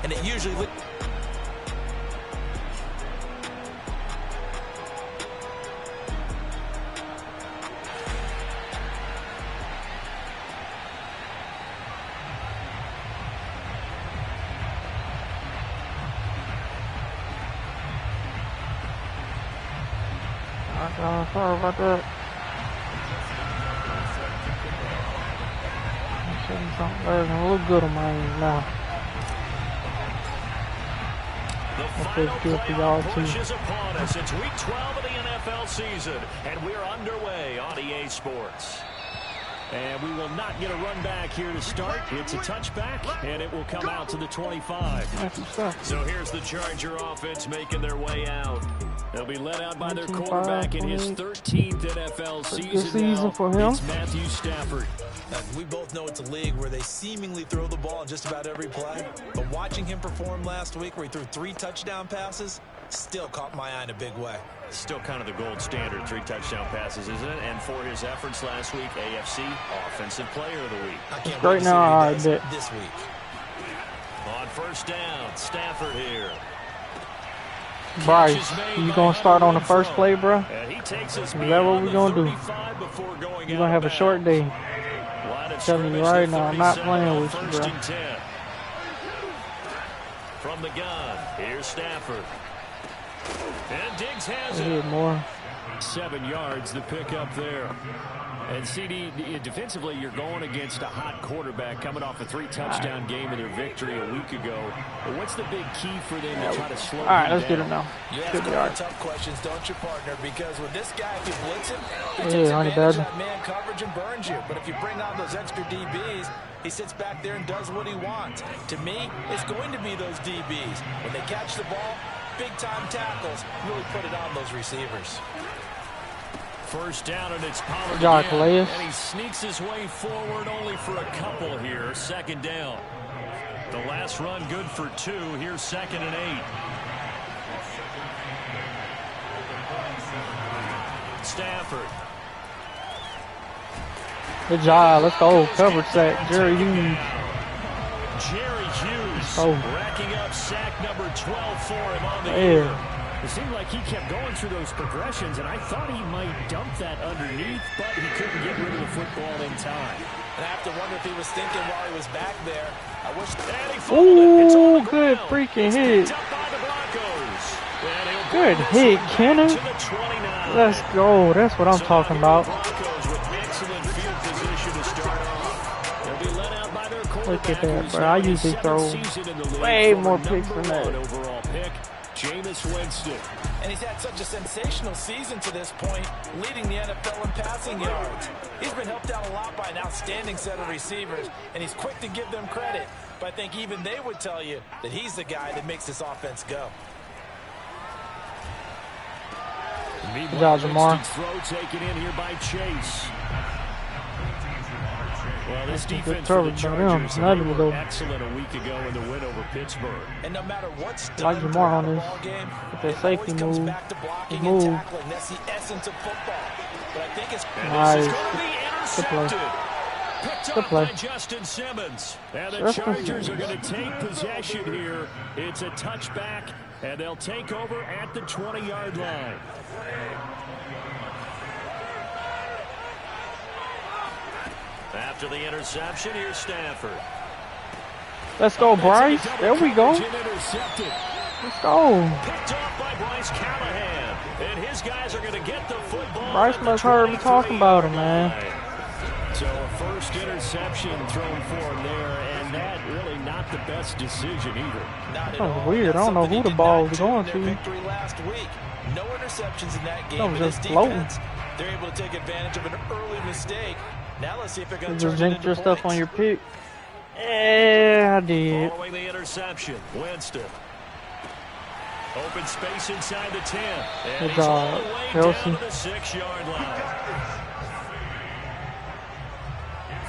and it usually sorry about that. Something doesn't look good on my end now. The final playoff push is upon us. It's week 12 of the NFL season, and we're underway on EA Sports. And we will not get a run back here to start. It's a touchback, and it will come out to the 25. So here's the Charger offense making their way out. They'll be led out by their quarterback in his 13th NFL season for him. It's Matthew Stafford. We both know it's a league where they seemingly throw the ball in just about every play. But watching him perform last week where he threw 3 touchdown passes still caught my eye in a big way. Still kind of the gold standard, 3 touchdown passes, isn't it? And for his efforts last week, AFC Offensive Player of the Week. I can't wait to see what he does this week. On first down, Stafford here. Bryce, you gonna start on the first play, bro? Is that what we're gonna do? You're gonna have a short day. I'm telling you right now, I'm not playing with you, bro. From the gun, here's Stafford. And Diggs has it. More. 7 yards, the pick up there. And CD, defensively, you're going against a hot quarterback coming off a 3-touchdown game in their victory a week ago. But what's the big key for them to try to slow him down? All right, let's get him now. You ask tough questions, don't you, partner? Because with this guy, if you blitz him, he takes advantage of that man coverage and burns you. But if you bring on those extra DBs, he sits back there and does what he wants. To me, it's going to be those DBs. When they catch the ball, big-time tackles, really put it on those receivers. First down, and it's Pollard again, and he sneaks his way forward only for a couple here. Second down. The last run good for 2. Here's 2nd and 8. Stafford. Good job. Let's go. Coverage sack. Jerry Hughes. Racking up sack number 12 for him on the year. It seemed like he kept going through those progressions, and I thought he might dump that underneath, but he couldn't get rid of the football in time. And I have to wonder if he was thinking while he was back there. I wish. Ooh, good freaking hit. Good hit, Kenny. Let's go. That's what I'm talking about. Look at that, bro. I usually throw way more picks than that. Jameis Winston. And he's had such a sensational season to this point, leading the NFL in passing yards. He's been helped out a lot by an outstanding set of receivers, and he's quick to give them credit. But I think even they would tell you that he's the guy that makes this offense go. Good job, Jamar. Throw taken in here by Chase. Well, this defense for the Chargers were excellent a week ago in the win over Pittsburgh. And no matter what's done, like Jamar on this, with that safety move, That's the essence of football. But I think it's nice. Good play. Picked up by Justin Simmons. And the Chargers are going to take possession here. It's a touchback, and they'll take over at the 20-yard line. After the interception, here's Stafford. Let's go, Bryce. There we go. Let's go. Picked off by Bryce Callahan. And his guys are going to get the football. Bryce must heard me talking about him, man. So a first interception thrown for him there, and that really not the best decision either. That was weird. I don't know who the ball was going to. Last week. No interceptions in that game. That was just floating. They're able to take advantage of an early mistake. Now let's see if they're going to just jinx your stuff on your pick. Yeah, I did. Following the interception, Winston. Open space inside the 10. And good he's job, all the way Kelsey. down to the 6-yard line.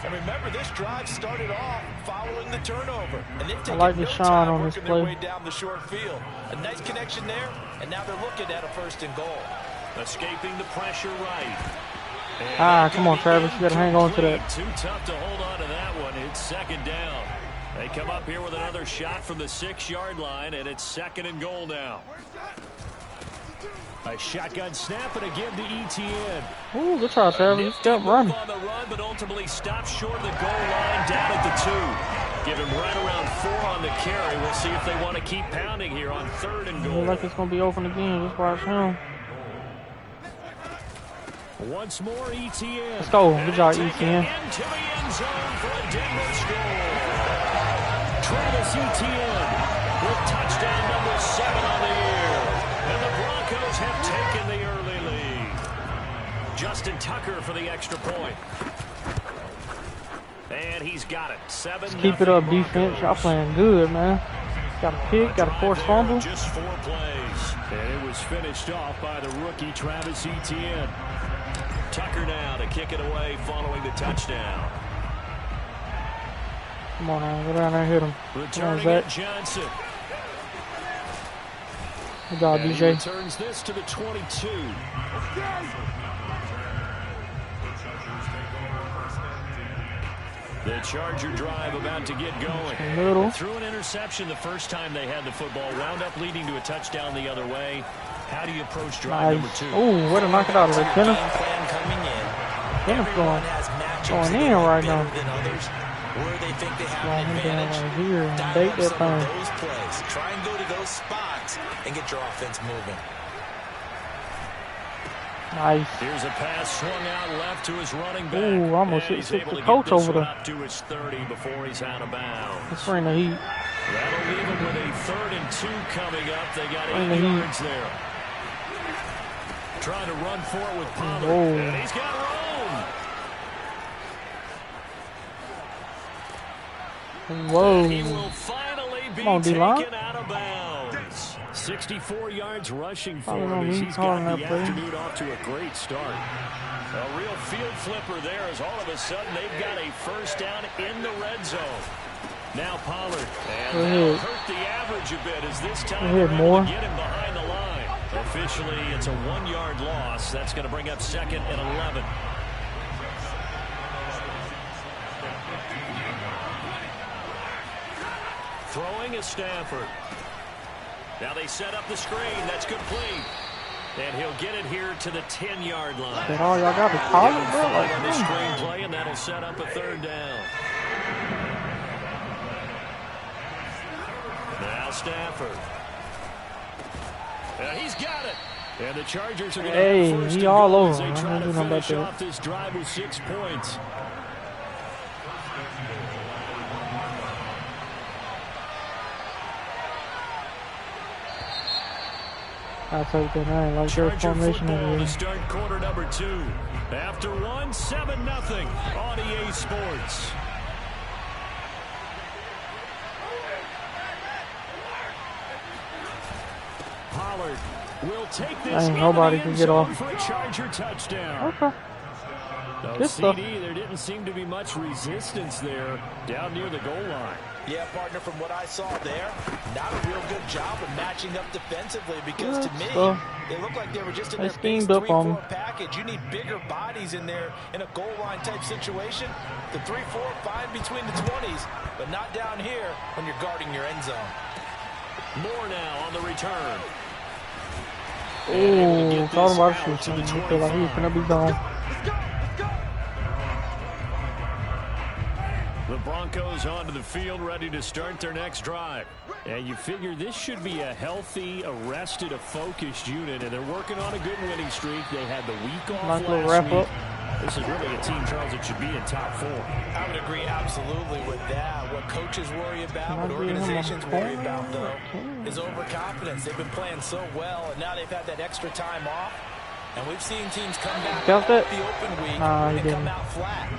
And remember, this drive started off following the turnover. And they've taken like the shine on this play. Way down the short field. A nice connection there, and now they're looking at a 1st and goal. Escaping the pressure right. Come on, Travis. You got to hang on to that. Too tough to hold on to that one. It's 2nd down. They come up here with another shot from the 6-yard line, and it's 2nd and goal now. A shotgun snap and again to Etienne. Ooh, good try, Travis. He's kept running. On the run, but ultimately stopped short of the goal line down at the 2. Give him right around 4 on the carry. We'll see if they want to keep pounding here on 3rd and goal. Looks like it's going to be open again. Just watch him. Once more, Etienne. Let's go. Good job, Etienne. Into the end zone for a Denver score. Travis Etienne with touchdown number 7 on the year. And the Broncos have taken the early lead. Justin Tucker for the extra point. And he's got it. 7-0. Keep it up, defense. Y'all playing good, man. Got a pick, got a forced fumble. Just 4 plays. And it was finished off by the rookie Travis Etienne. Tucker now to kick it away following the touchdown. Come on now, go down there and hit him. Returning it, Johnson. Good job, And DJ. he returns this to the 22. The Charger drive about to get going. Middle. Threw an interception the first time they had the football. Wound up leading to a touchdown the other way. How do you approach drive number 2? Ooh, way to knock it out of there, Kenneth. Kenneth's going in right now. Where they think they have Slide an him down advantage. right here and Dial bait up that some of thing. those plays. Try and go to those spots and get your offense moving. Nice. Here's a pass swung out left to his running back. Ooh, almost And hit he's able the to get coach this over one there. up to his 30 before he's out of bounds. Let's bring the heat. That'll leave him with a 3rd and 2 coming up. They got Bring 8 the heat. yards there. Trying to run for it with Pollard. Whoa. And he's got room. Whoa. And he will finally be Come on, D-line. taken out of bounds. 64 yards rushing for Probably don't him as need he's calling got the that play. afternoon off to a great start. A real field flipper there as all of a sudden they've got a first down in the red zone. Now Pollard. And that'll hurt the average a bit as this time they're able to get him behind the line. Officially, it's a 1-yard loss. That's going to bring up 2nd and 11. Throwing is Stafford. Now they set up the screen. That's complete. And he'll get it here to the 10-yard line. That all y'all got is Pollard, bro? Like, on the screen play, and that'll set up a 3rd down. Now Stafford. He's got it. And the Chargers are going to have first he and all goal over. as they I'm try to not doing finish that off this drive with 6 points. I'll take that. I ain't like their Charger formation football over to here. start quarter number 2. After 1, 7-0 on EA Sports. Pollard will take this. Ain't nobody can get off. For a Charger touchdown. Okay. Good stuff. CD, there didn't seem to be much resistance there down near the goal line. Yeah, partner, from what I saw there, not a real good job of matching up defensively because to me, it looked like they were just in their big 3-4 package. You need bigger bodies in there in a goal line type situation. The 3-4, fine between the 20s, but not down here when you're guarding your end zone. More now on the return. Oh, talking about shooting. I feel like he's going to be gone. The Broncos onto the field, ready to start their next drive. And you figure this should be a healthy, arrested, a focused unit, and they're working on a good winning streak. They had the week off last week. This is really a team, Charles, that should be in top 4. I would agree absolutely with that. What coaches worry about, what organizations worry about, though, is overconfidence. They've been playing so well, and now they've had that extra time off. And we've seen teams come back Got that? the open week and come out flat.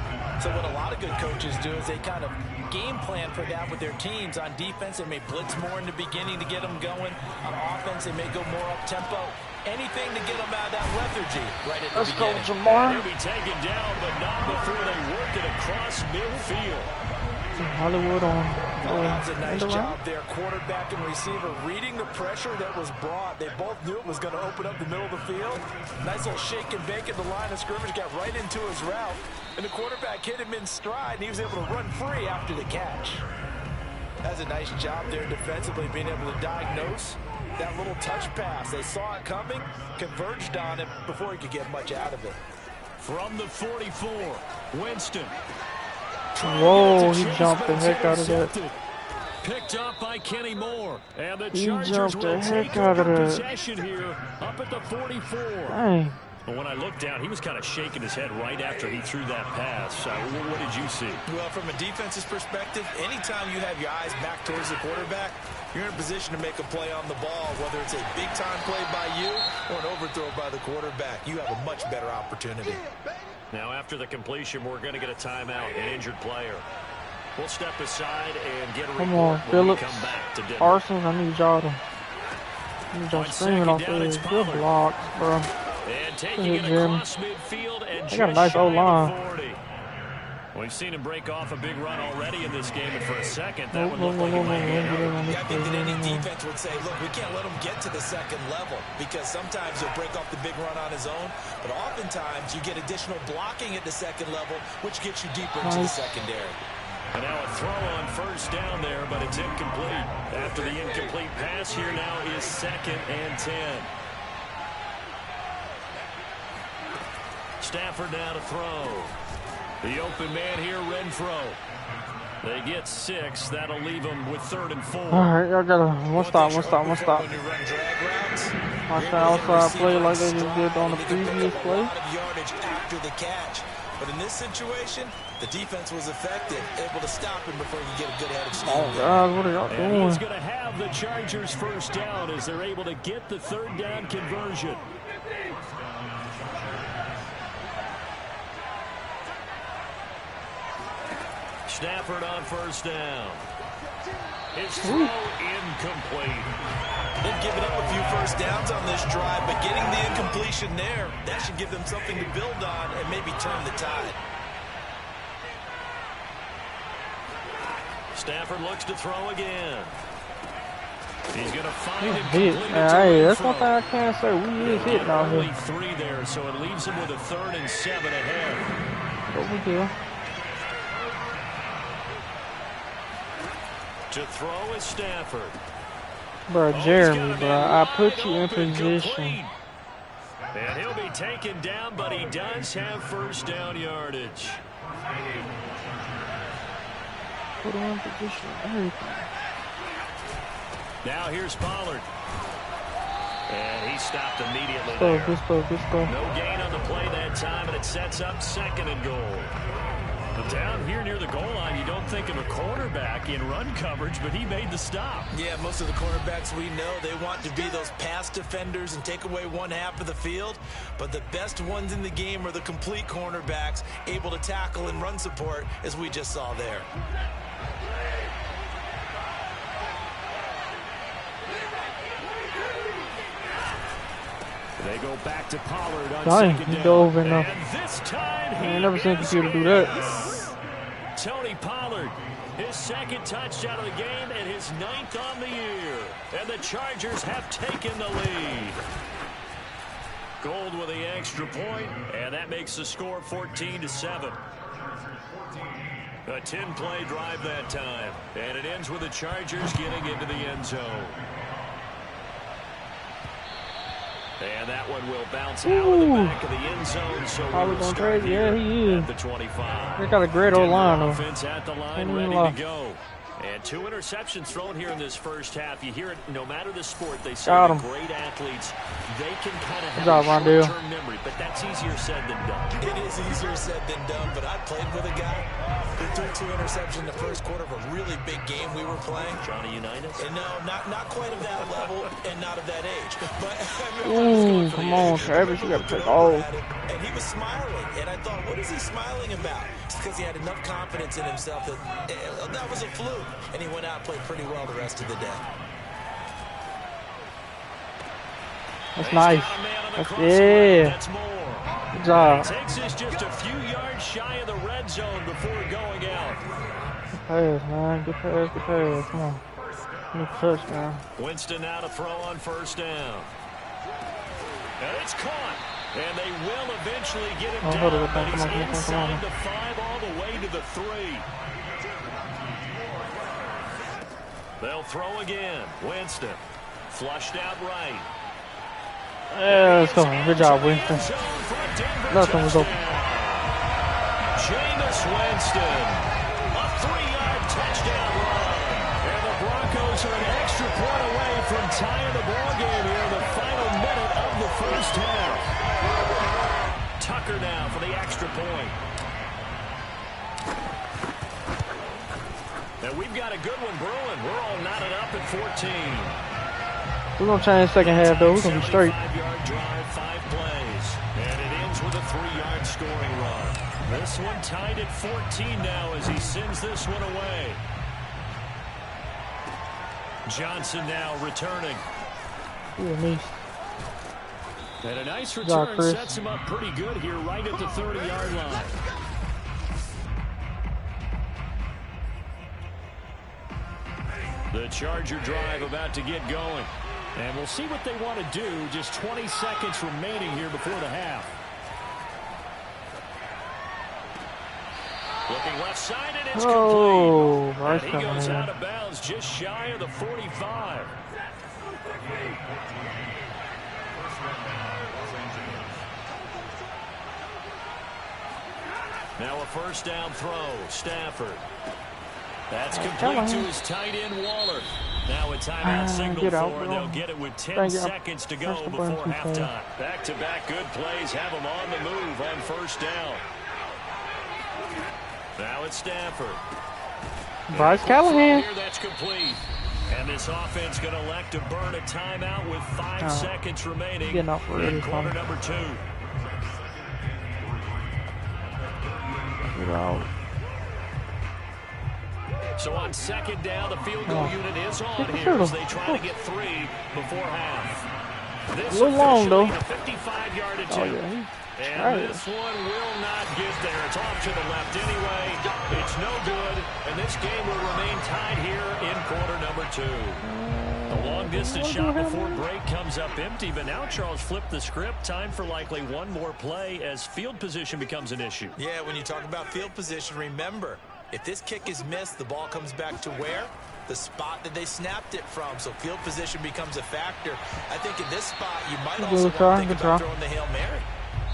So what a lot of good coaches do is they kind of game plan for that with their teams. On defense, they may blitz more in the beginning to get them going. On offense, they may go more up-tempo. Anything to get them out of that lethargy right at the beginning. Let's go, Jamar. They'll be taken down, but not before they work it across midfield. Hollywood on. That's a nice job there. Quarterback and receiver reading the pressure that was brought. They both knew it was going to open up the middle of the field. Nice little shake and bake at the line of scrimmage. Got right into his route. And the quarterback hit him in stride, and he was able to run free after the catch. does a nice job there defensively, being able to diagnose that little touch pass. They saw it coming, converged on it before he could get much out of it. From the 44, Winston. Whoa, he jumped the heck out of that. Picked up by Kenny Moore. And the He Chargers jumped the will heck take out of over that. possession here up at the 44. Dang. Well, when I looked down, he was kind of shaking his head right after he threw that pass. What did you see? Well, from a defense's perspective, anytime you have your eyes back towards the quarterback, you're in a position to make a play on the ball, whether it's a big-time play by you or an overthrow by the quarterback. You have a much better opportunity. Now, after the completion, we're going to get a timeout, an injured player. We'll step aside and get a Come on, report when we Phillips. come back to Denver. Parsons, I need y'all screaming off there. Good blocks, bro. And taking it across midfield and they got a nice O-line. We've seen him break off a big run already in this game, and for a second, that would look like it might be out. Yeah, I think that any defense would say, look, we can't let him get to the second level because sometimes he'll break off the big run on his own, but oftentimes you get additional blocking at the second level, which gets you deeper into the secondary. And now a throw on first down there, but it's incomplete. After the incomplete pass, here now is 2nd and 10. Stafford now to throw. The open man here, Renfro. They get 6. That'll leave them with 3rd and 4. All right, y'all gotta one stop. When you run drag routes, Watch the outside play like they just did on the previous play. A lot of yardage after the catch. But in this situation, the defense was effective, able to stop him before he could get a good head of steam. Oh, God, what are y'all And doing? he's going to have the Chargers first down as they're able to get the 3rd down conversion. Stafford on first down. His throw incomplete. They've given up a few first downs on this drive, but getting the incompletion there, that should give them something to build on and maybe turn the tide. Stafford looks to throw again. He's going to find it. Hey, that's one thing I can't say. We is hitting out Only here. 3 there, so it leaves him with a 3rd and 7 ahead. Over here. To throw is Stafford. Bro, Jeremy, bro, I put you in position. And he'll be taken down, but he does have first down yardage. Put him in position. Everything. Now here's Pollard. And he stopped immediately Good there. No gain on the play that time, and it sets up 2nd and goal. But down here near the goal line, you don't think of a cornerback in run coverage, but he made the stop. Yeah, most of the cornerbacks we know, they want to be those pass defenders and take away one half of the field. But the best ones in the game are the complete cornerbacks, able to tackle and run support, as we just saw there. They go back to Pollard on Dang, 2nd he down. dove in there. And this time I ain't never seen a computer do that. Tony Pollard, his 2nd touchdown of the game and his 9th on the year. And the Chargers have taken the lead. Gold with the extra point, and that makes the score 14-7. A 10-play drive that time, and it ends with the Chargers getting into the end zone. And that one will bounce out of the back of the end zone. So Probably going crazy. Yeah, he is. at the 25. They got a great O-line, though. Offense at the line, ready to go. And 2 interceptions thrown here in this first half. You hear it, no matter the sport, they say Got him. great athletes, they can kind of have job, a Rondale. short-term memory, but that's easier said than done. It is easier said than done, but I played with a guy who threw 2 interceptions in the first quarter of a really big game we were playing. Johnny Unitas? And no, not quite of that level and not of that age. But Ooh, come on, Travis, you got to take all. And he was smiling, and I thought, what is he smiling about? It's because he had enough confidence in himself that that was a fluke, and he went out and played pretty well the rest of the day. That's nice. Yeah. That's more. Good job. Takes us just a few yards shy of the red zone before going out. Good pass, man. Good pass, good pass. Come on. Good touchdown. Winston now to throw on first down. And it's caught. And they will eventually get him down. Hold it, But he's come on. inside the 5 all the way to the 3. They'll throw again. Winston. Flushed out right. Yeah, let's go. Good job, Winston. Nothing was open. Jameis Winston. A 3-yard touchdown run. And the Broncos are an extra point away from tying the ball game here in the final minute of the first half. Tucker now for the extra point. And we've got a good one brewing. We're all knotted up at 14. We're going to change the second half, though. We're going to be straight. 5-yard drive, 5 plays. And it ends with a 3-yard scoring run. This one tied at 14 now as he sends this one away. Johnson now returning. Ooh, nice. And a nice return sets him up pretty good here right at the 30-yard line. The Charger drive about to get going. And we'll see what they want to do. Just 20 seconds remaining here before the half. Looking left side, and it's complete. And he goes out of bounds just shy of the 45. Now a first down throw. Stafford. That's complete to his tight end, Waller. Now a timeout signal for, and they'll get it with 10 seconds to go before halftime. Back-to-back good plays have them on the move on first down. Now it's Stafford. Bryce Callahan. Here, that's complete. And this offense going to elect to burn a timeout with 5 seconds remaining in quarter number 2. So on second down, the field goal unit is on here as they try to get 3 before half. This a little long, though. 55-yard attempt. And this one will not get there. It's off to the left anyway. It's no good. And this game will remain tied here in quarter number 2. The long-distance shot before break comes up empty. But now Charles flipped the script. Time for likely one more play as field position becomes an issue. Yeah, when you talk about field position, remember, if this kick is missed, the ball comes back to where? The spot that they snapped it from. So field position becomes a factor. I think in this spot, you might also want to think about throwing the Hail Mary.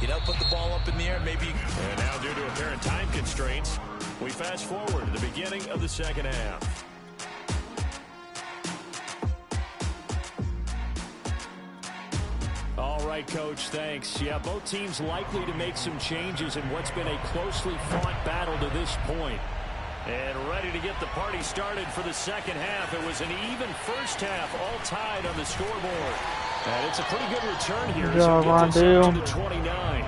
You know, put the ball up in the air, maybe. And now, due to apparent time constraints, we fast forward to the beginning of the second half. All right, Coach, thanks. Yeah, both teams likely to make some changes in what's been a closely fought battle to this point. And ready to get the party started for the second half. It was an even first half, all tied on the scoreboard. And it's a pretty good return here. Good job, to the 29.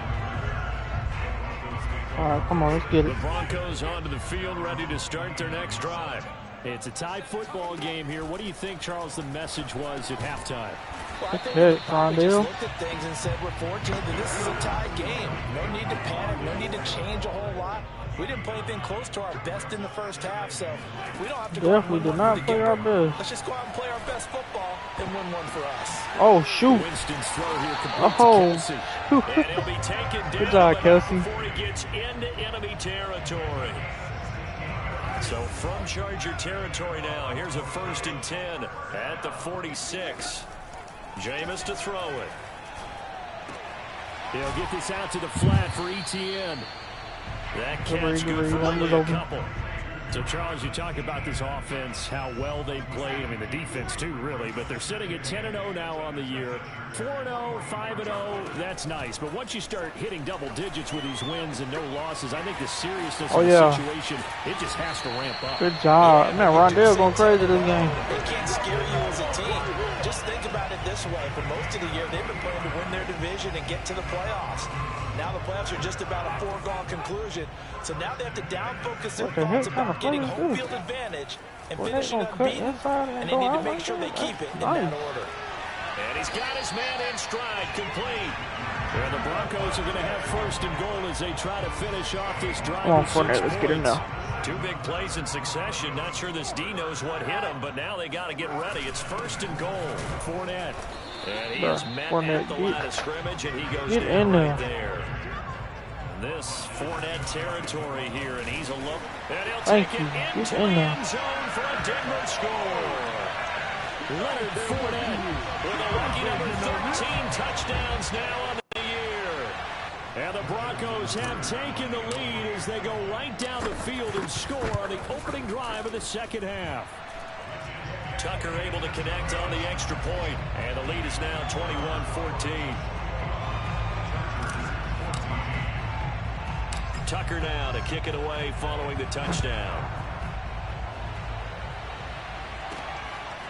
All right, come on, let's get it. The Broncos onto the field, ready to start their next drive. It's a tie football game here. What do you think, Charles, the message was at halftime? Well, I think they probably just looked at things and said, we're fortunate that this is a tie game. No need to panic, no need to change a whole lot. We didn't play anything close to our best in the first half, so we don't have to go we did not play our best. Let's just go out and play our best football and win one for us. Oh, shoot. Winston's throw here complete to Kelsey. And he'll be taken down. Good job, Kelsey. Before he gets into enemy territory. So from Charger territory now, here's a 1st and 10 at the 46. Jameis to throw it. He'll get this out to the flat for Etienne. That catch good for only a couple. So, Charles, you talk about this offense, how well they've played. I mean, the defense, too, really. But they're sitting at 10-0 now on the year. 4-0, 5-0, that's nice. But once you start hitting double digits with these wins and no losses, I think the seriousness of the situation, it just has to ramp up. Good job. Man, Rondale going crazy this game. It can't scare you as a team. Just think about it this way. For most of the year, they've been playing to win their division and get to the playoffs. Now the playoffs are just about a foregone conclusion. So now they have to down-focus their thoughts about getting home field advantage and finishing unbeaten. And they need to make sure they keep it in that order. And he's got his man in stride, complete. And the Broncos are going to have 1st and goal as they try to finish off this drive. Come on, Fournette, let's get him now. 2 big plays in succession. Not sure this D knows what hit him, but now they got to get ready. It's 1st and goal. Fournette. And he is met at the line of scrimmage, and he goes down right there. This Fournette territory here, and he's alone. And he'll take it into the end zone for a Denver score. Leonard Fournette with a lucky number 13 touchdowns now on the year. And the Broncos have taken the lead as they go right down the field and score on the opening drive of the second half. Tucker able to connect on the extra point, and the lead is now 21-14. Tucker now to kick it away following the touchdown.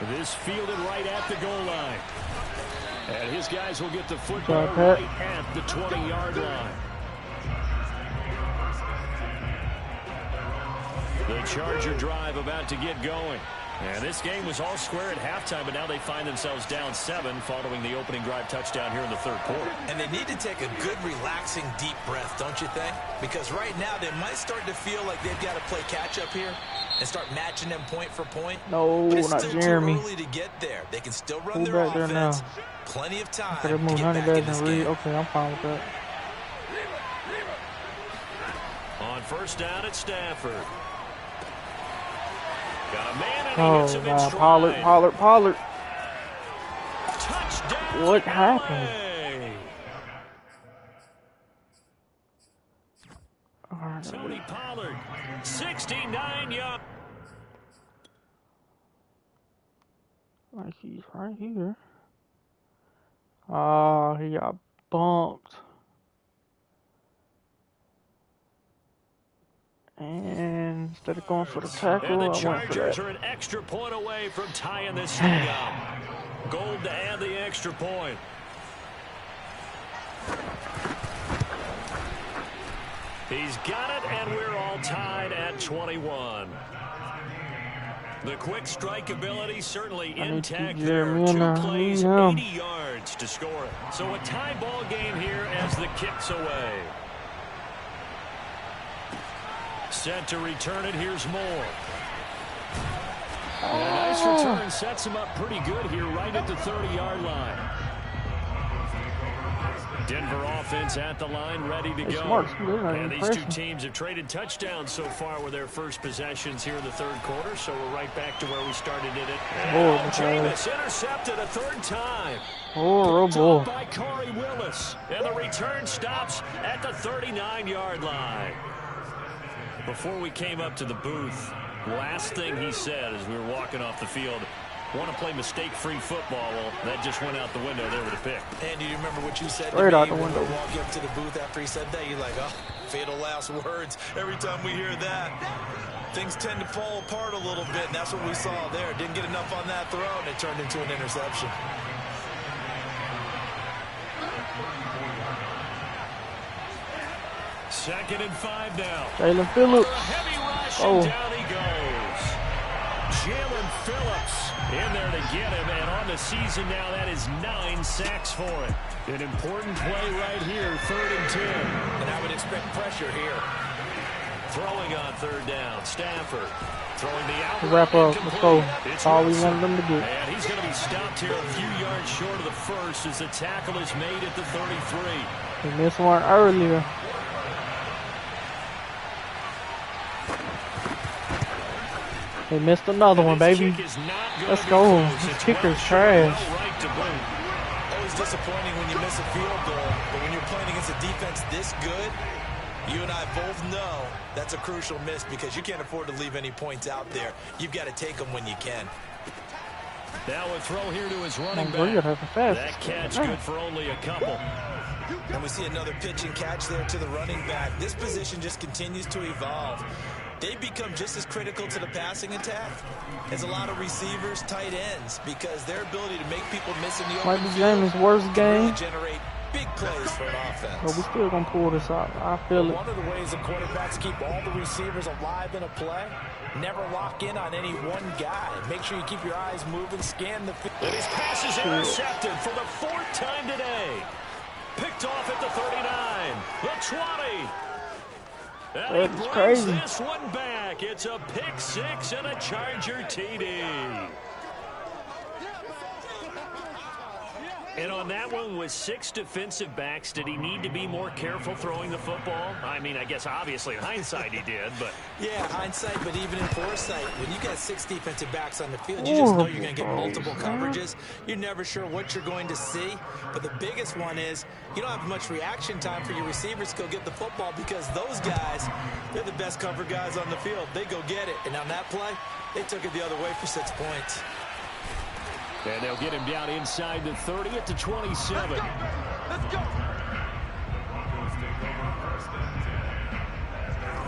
This fielded right at the goal line. And his guys will get the football right at the 20-yard line. The Charger drive about to get going. And this game was all square at halftime, but now they find themselves down 7 following the opening drive touchdown here in the third quarter. And they need to take a good, relaxing, deep breath, don't you think? Because right now they might start to feel like they've got to play catch-up here and start matching them point for point. No, but it's not still Jeremy. too early to get there. They can still run their offense. Plenty of time to get back in this game. Okay, I'm fine with that. On first down at Stafford. Got a man and Oh, hits him in God. stride. Pollard. Touchdown. What happened? Tony Pollard, 69 yards. Like he's right here. Oh, he got bumped. And instead of going for the tackle, And the I went for Chargers that. are an extra point away from tying this thing up. Gold to add the extra point. He's got it, and we're all tied at 21. The quick strike ability certainly intact there. 2 plays, 80 yards to score it. So a tie ball game here as the kick's away. Set to return it. Here's Moore. And a nice return sets him up pretty good here right at the 30-yard line. Denver offense at the line, ready to go. And these two teams have traded touchdowns so far with their first possessions here in the third quarter, so we're right back to where we started in it. And Jameis intercepted a third time. Picked up by Corey Willis. And the return stops at the 39-yard line. Before we came up to the booth, last thing he said as we were walking off the field, want to play mistake-free football. Well, that just went out the window there with a pick. And do you remember what you said right to out me the when window. we were walking up to the booth after he said that? You're like, oh, fatal last words. Every time we hear that, things tend to fall apart a little bit, and that's what we saw there. Didn't get enough on that throw, and it turned into an interception. Second and 5 now. Jalen Phillips. Heavy rush, and down he goes. Jalen Phillips in there to get him, and on the season now, that is 9 sacks for him. An important play right here, 3rd and 10. And I would expect pressure here. Throwing on 3rd down, Stafford. Throwing the out. Wrap up. Let's go. That's all we wanted them to do. And he's going to be stopped here a few yards short of the first as the tackle is made at the 33. He missed one earlier. They missed another one, baby. Let's go. This kicker's trash. Always disappointing when you miss a field goal, but when you're playing against a defense this good, you and I both know that's a crucial miss because you can't afford to leave any points out there. You've got to take them when you can. Now a throw here to his running back. That catch good for only a couple. And we see another pitch and catch there to the running back. This position just continues to evolve. They become just as critical to the passing attack as a lot of receivers, tight ends, because their ability to make people miss in the open Might be James' worst game. really generate big plays for an offense. But we still gonna pull this out. I feel it. One of the ways that quarterbacks keep all the receivers alive in a play, never lock in on any one guy. Make sure you keep your eyes moving, scan the field. And his pass is intercepted for the 4th time today. Picked off at the 39, the 20. And he brings crazy. this one back. It's a pick 6 and a Charger TD. And on that one, with 6 defensive backs, did he need to be more careful throwing the football? I mean, I guess obviously in hindsight he did, but... Yeah, hindsight, but even in foresight, when you got 6 defensive backs on the field, you just know you're going to get multiple coverages. You're never sure what you're going to see. But the biggest one is you don't have much reaction time for your receivers to go get the football because those guys, they're the best cover guys on the field. They go get it. And on that play, they took it the other way for 6 points. And they'll get him down inside the 30 at the 27. Let's go.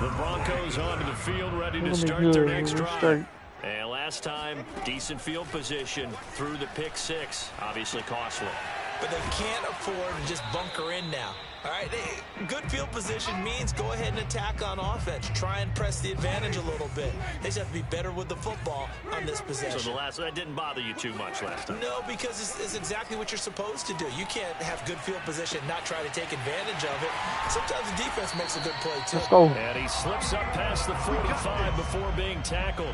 The Broncos onto the field, ready to start their next drive. And last time, decent field position through the pick 6. Obviously costly. But they can't afford to just bunker in now. All right, good field position means go ahead and attack on offense. Try and press the advantage a little bit. They just have to be better with the football on this possession. So that didn't bother you too much last time? No, because it's exactly what you're supposed to do. You can't have good field position and not try to take advantage of it. Sometimes the defense makes a good play, too. Let's go. And he slips up past the 45 before being tackled.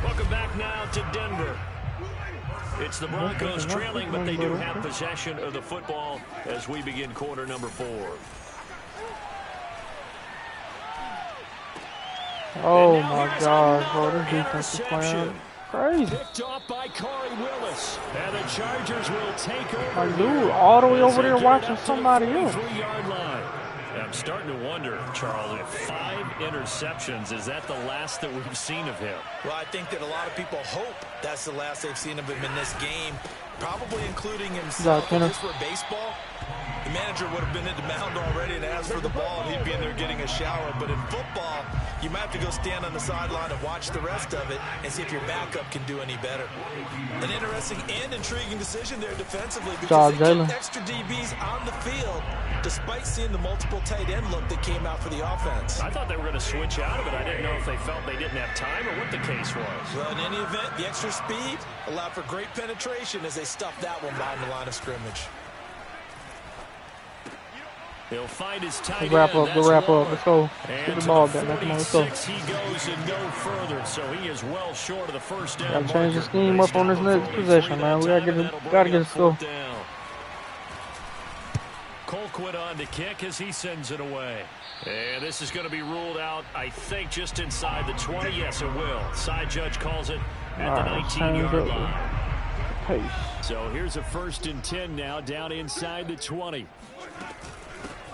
Welcome back now to Denver. It's the Broncos trailing, but they do have possession of the football as we begin quarter number 4. Oh my God, bro, this defense is playing crazy. Picked off by Corey Willis, and the Chargers will take over. Like, dude, all the way over there watching somebody else. 3-yard line. I'm starting to wonder, Charles, if 5 interceptions, is that the last that we've seen of him? Well, I think that a lot of people hope that's the last they've seen of him in this game, probably including himself. If this were baseball, the manager would have been in the mound already and asked for the ball, and he'd be in there getting a shower. But in football, you might have to go stand on the sideline and watch the rest of it and see if your backup can do any better. An interesting and intriguing decision there defensively because they kept extra DBs on the field despite seeing the multiple tight end look that came out for the offense. I thought they were going to switch out of it. I didn't know if they felt they didn't have time or what the case was. Well, in any event, the extra speed allowed for great penetration as they stuffed that one behind the line of scrimmage. He'll find his tight Wrap end. up, wrap up. Let's go. And get the ball back. Let's go. He goes and no further, so he is well short of the first down. Gotta change the scheme up on this next possession, man. We gotta get it still. Colquitt on to kick as he sends it away. And this is going to be ruled out, I think, just inside the 20. Yes, it will. Side judge calls it at the 19-yard line. Pace. So here's a 1st and 10 now, down inside the 20.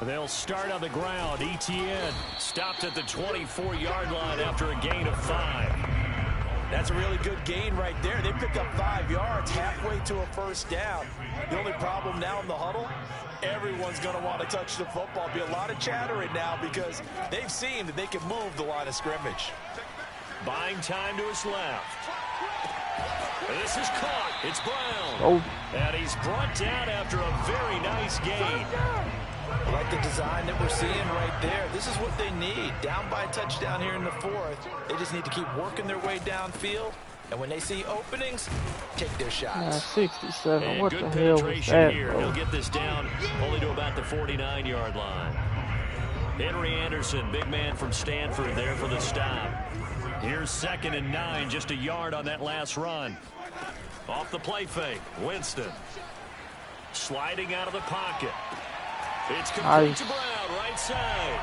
They'll start on the ground. Etienne stopped at the 24-yard line after a gain of 5. That's a really good gain right there. They pick up 5 yards halfway to a first down. The only problem now in the huddle, everyone's going to want to touch the football. Be a lot of chattering now because they've seen that they can move the line of scrimmage. Buying time to his left. This is caught. It's Brown. Oh. And he's brought down after a very nice gain. I like the design that we're seeing right there. This is what they need. Down by a touchdown here in the 4th. They just need to keep working their way downfield. And when they see openings, take their shots. 67. And what good the hell was that, here. bro? He'll get this down only to about the 49-yard line. Henry Anderson, big man from Stanford, there for the stop. Here's 2nd and 9, just a yard on that last run. Off the play fake, Winston. Sliding out of the pocket. It's complete to Brown, right side.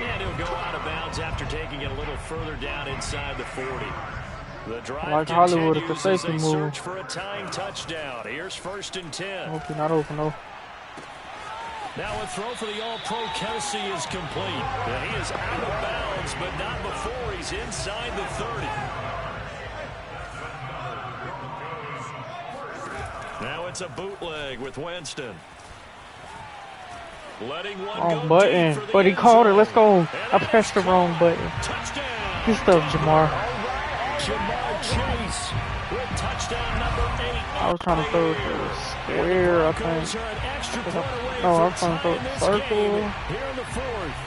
And he'll go out of bounds after taking it a little further down inside the 40. The drive like Hollywood at the continues safety as they move. search for a tying touchdown. Here's 1st and 10. Okay, not open, though. Now a throw for the All-Pro Kelsey is complete. And he is out of bounds, but not before he's inside the 30. Now it's a bootleg with Winston. Letting one Wrong go button, deep for the but he end called it. zone. Let's go. And I pressed the wrong button. Touchdown. Good stuff, Jamar. Jamar Chase with touchdown number 8. I was trying to throw it to the square, I think. No, I was trying to throw it to the circle. Here in the 4th.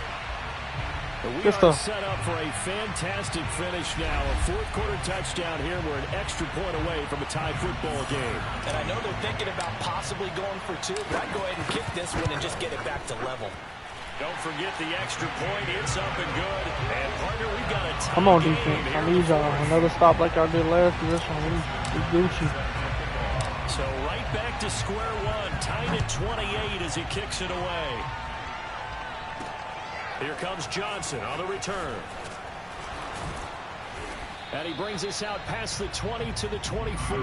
We Good are stuff. set up for a fantastic finish now. A 4th quarter touchdown here. We're an extra point away from a tie football game. And I know they're thinking about possibly going for 2, but I'd go ahead and kick this one and just get it back to level. Don't forget the extra point. It's up and good. And partner, we've got a tie. Come on, defense. I need y'all. Another stop like I did last possession. We Gucci. So right back to square one. Tied at 28 as he kicks it away. Here comes Johnson on the return. And he brings us out past the 20 to the 24.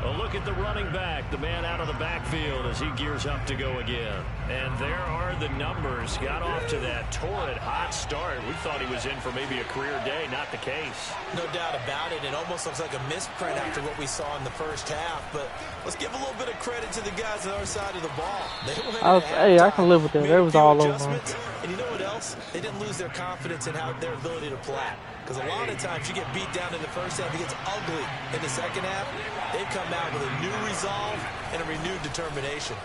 A look at the running back, the man out of the backfield as he gears up to go again. And there are the numbers. Got off to that torrid hot start. We thought he was in for maybe a career day. Not the case. No doubt about it. It almost looks like a misprint after what we saw in the first half. But let's give a little bit of credit to the guys on our side of the ball. Hey, I can live with that. That was all over. And you know what else? They didn't lose their confidence in their ability to play. Because a lot of times you get beat down in the first half, it gets ugly in the second half. They've come out with a new resolve and a renewed determination.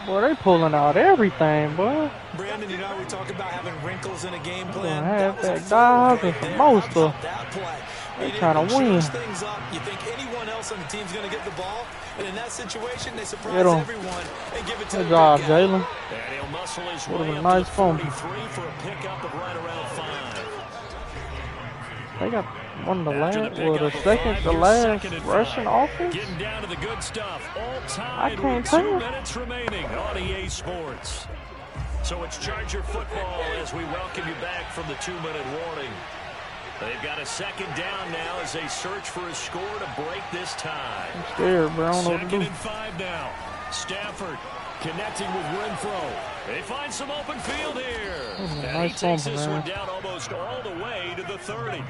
Boy, they pulling out everything, boy. Brandon, you know we talk about having wrinkles in a game plan. Have that dive and some more stuff. They trying to win. Things up. You think anyone else on the team's going to get the ball, and in that situation, they surprise everyone and give it to good job, Jalen. Would have been a nice phone. For a pickup of right around 5. They got one of the last, well, the second to last rushing offense. Getting down to the good stuff. All I tied can't with tell 2 minutes remaining on EA Sports. So it's Charger football as we welcome you back from the 2-minute warning. They've got a second down now as they search for a score to break this tie. I'm scared, bro. I don't know what to do. Second and 5 now. Stafford connecting with Renfro. They find some open field here. And he takes this one down almost all the way to the 30.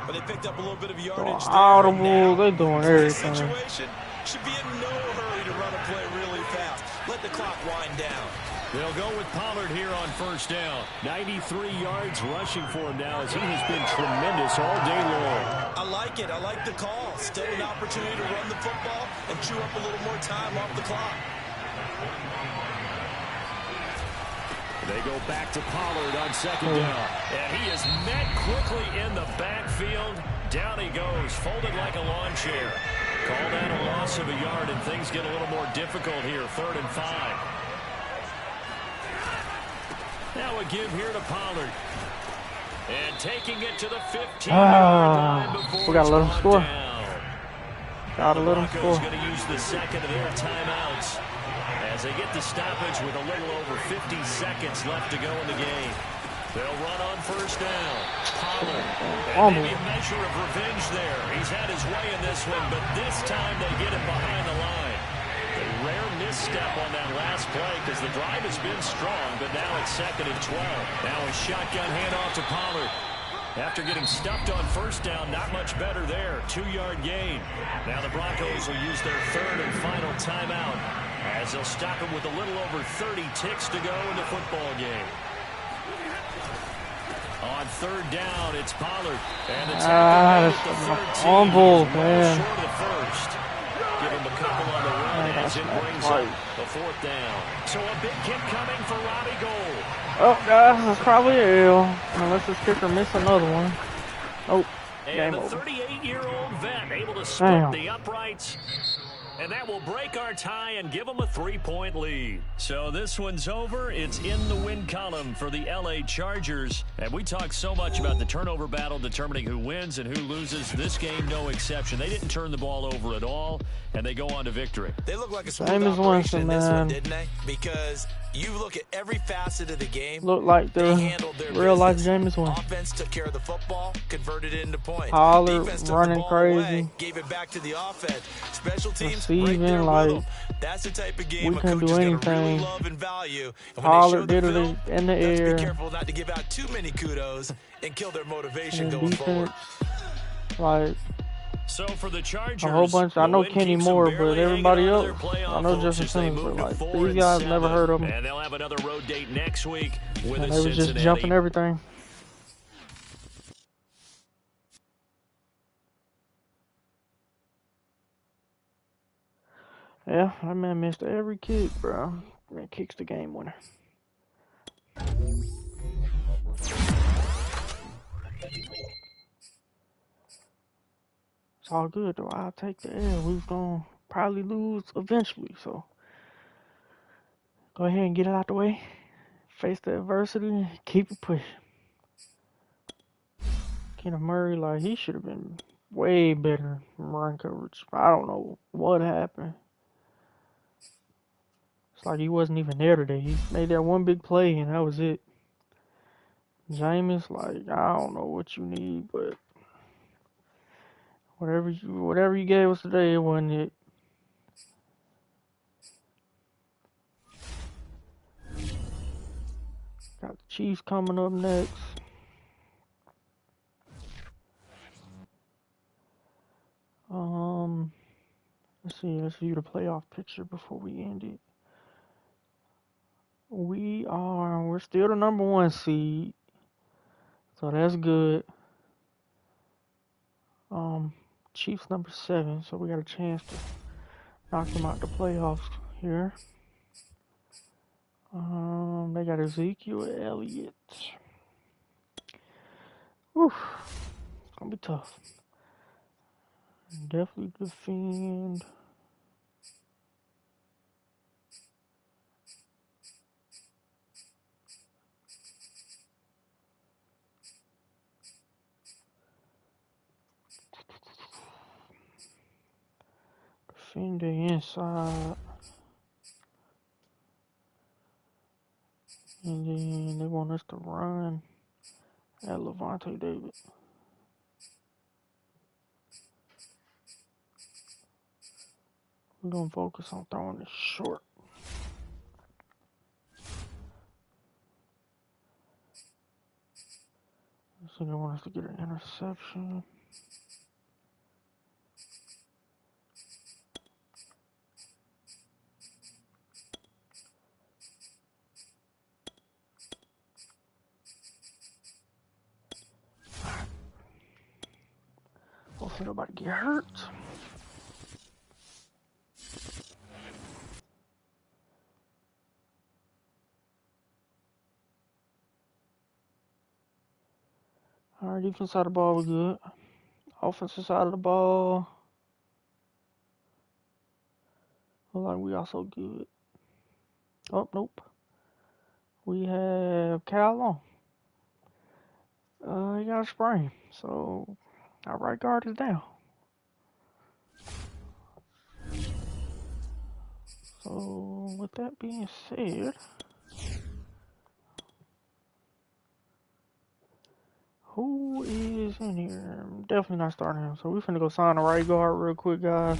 But they picked up a little bit of yardage there. Audible, they're doing everything. Situation should be in no hurry to run a play really fast. Let the clock wind down. They'll go with Pollard here on first down. 93 yards rushing for him now as he has been tremendous all day long. I like it. I like the call. Still an opportunity to run the football and chew up a little more time off the clock. They go back to Pollard on second down. And he is met quickly in the backfield. Down he goes, folded like a lawn chair. Called out a loss of a yard, and things get a little more difficult here. 3rd and 5. Now a give here to Pollard. And taking it to the 15-yard line before we gotta let him score. Gotta let him Broncos score. going to use the second of their timeouts as they get the stoppage with a little over 50 seconds left to go in the game. They'll run on first down. Pollard. And maybe a measure of revenge there. He's had his way in this one, but this time they get him behind the line. A rare misstep on that last play because the drive has been strong, but now it's 2nd and 12. Now a shotgun handoff to Pollard. After getting stuffed on first down, not much better there. 2-yard gain. Now the Broncos will use their 3rd and final timeout as they'll stop him with a little over 30 ticks to go in the football game. On 3rd down, it's Pollard. And it's on ball, man. Short of the first. Give him a couple on the run as it brings up the 4th down. So a big kick coming for Robbie Gould. Oh, guys, that's probably a L. Unless this kicker miss another one. Oh, and the 38-year-old vet able to split the uprights. And that will break our tie and give them a 3-point lead. So this one's over. It's in the win column for the LA Chargers. And we talk so much about the turnover battle determining who wins and who loses. This game, no exception. They didn't turn the ball over at all, and they go on to victory. They look like a smooth operation in this one, didn't they? Because you look at every facet of the game. Look like the real-life Jameis one. Offense took care of the football, converted it into points. Pollard Defense running crazy. Away, gave it back to the offense. Special teams receiving, right there like, with them. That's the type of game we couldn't do anything. Really love and value. And Pollard did it in the air. Be careful not to give out too many kudos and kill their motivation going defense, forward. Like, so for the Chargers, a whole bunch. I know Kenny Moore, but everybody else, I know Justin Simmons, but like these guys, never heard of them. And they'll have another road date next week with and they was just jumping everything. Yeah, that man missed every kick, bro. That kicks the game winner. It's all good though. I'll take the L. We was gonna probably lose eventually, so Go ahead and get it out the way. Face the adversity. Keep it pushing. Kenneth Murray, like, he should have been way better in run coverage. I don't know what happened. It's like he wasn't even there today. He made that one big play, and that was it. Jameis, like, I don't know what you need, but whatever you gave us today, it wasn't it. Got the Chiefs coming up next. Let's view the playoff picture before we end it. We're still the number 1 seed, so that's good. Chiefs number 7, so we got a chance to knock them out the playoffs here. They got Ezekiel Elliott. Whew, it's gonna be tough. Definitely defend. Defend the inside. And then they want us to run at Levante David. We're going to focus on throwing it short. So they want us to get an interception. Hopefully nobody get hurt. Alright, defense side of the ball, we're good. Offensive side of the ball, look like we also good. Oh, nope. We have Cal Long. He got a sprain, so our right guard is down. So, with that being said, who is in here? I'm definitely not starting him. So, we finna go sign a right guard real quick, guys.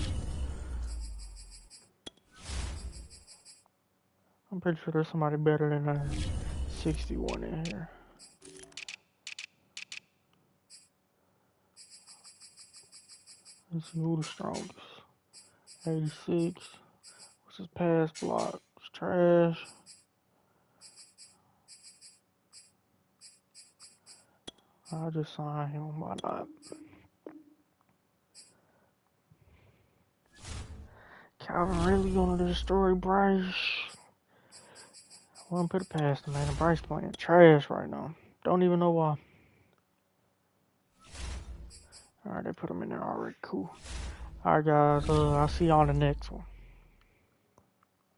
I'm pretty sure there's somebody better than a 61 in here. Let's see who the strongest. 86. What's his pass block? It's trash. I'll just sign him. Why not? Calvin really gonna destroy Bryce. I wouldn't put it past him, man. Bryce playing trash right now. Don't even know why. Alright, they put him in there already. Cool. Alright, guys. I'll see y'all on the next one.